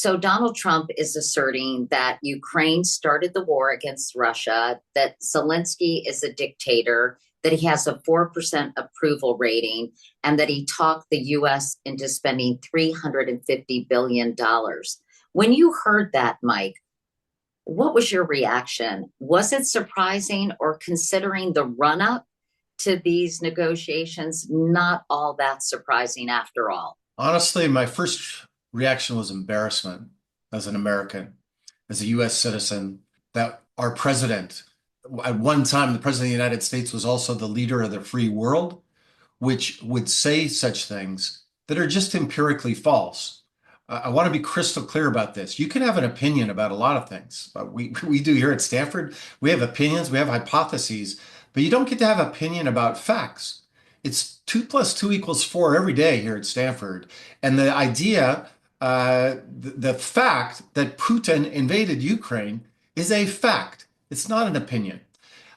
So Donald Trump is asserting that Ukraine started the war against Russia, that Zelensky is a dictator, that he has a 4% approval rating, and that he talked the US into spending $350 billion. When you heard that, Mike, what was your reaction? Was it surprising, or considering the run up to these negotiations, not all that surprising after all? Honestly, my first reaction was embarrassment as an American, as a US citizen, that our president, at one time, the president of the United States was also the leader of the free world, which would say such things that are just empirically false. I want to be crystal clear about this. You can have an opinion about a lot of things, but we do here at Stanford. We have opinions, we have hypotheses, but you don't get to have opinion about facts. It's 2 + 2 = 4 every day here at Stanford. And the idea, the fact that Putin invaded Ukraine is a fact. It's not an opinion.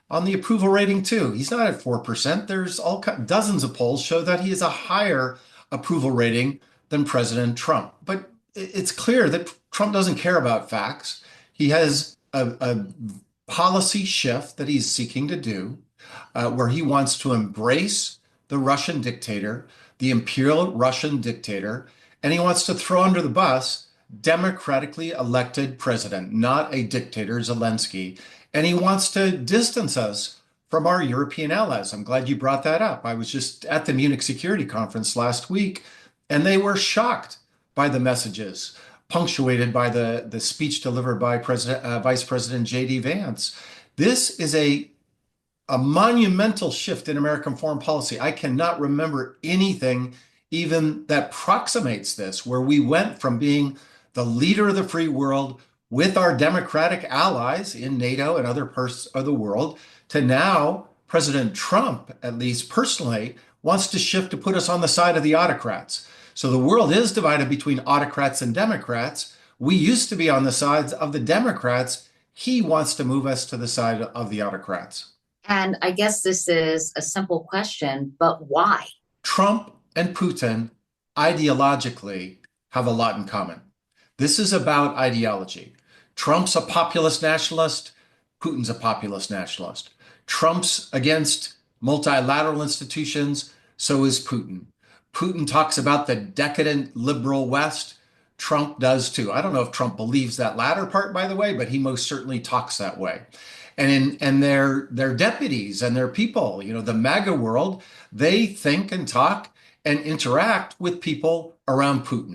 On the approval rating too, he's not at 4%. There's dozens of polls show that he has a higher approval rating than President Trump. But it's clear that Trump doesn't care about facts. He has a policy shift that he's seeking to do, where he wants to embrace the Russian dictator, the imperial Russian dictator, and he wants to throw under the bus democratically elected president, not a dictator, Zelensky. And he wants to distance us from our European allies. I'm glad you brought that up. I was just at the Munich Security Conference last week, and they were shocked by the messages, punctuated by the speech delivered by Vice President J.D. Vance. This is a monumental shift in American foreign policy. I cannot remember anything even that approximates this, where we went from being the leader of the free world with our democratic allies in NATO and other parts of the world, to now President Trump, at least personally, wants to shift to put us on the side of the autocrats. So the world is divided between autocrats and Democrats. We used to be on the sides of the Democrats. He wants to move us to the side of the autocrats. And I guess this is a simple question, but why? Trump and Putin ideologically have a lot in common. This is about ideology. Trump's a populist nationalist. Putin's a populist nationalist. Trump's against multilateral institutions. So is Putin. Putin talks about the decadent liberal West. Trump does too. I don't know if Trump believes that latter part, by the way, but he most certainly talks that way. And their deputies and their people, the MAGA world, they think and talk and interact with people around Putin.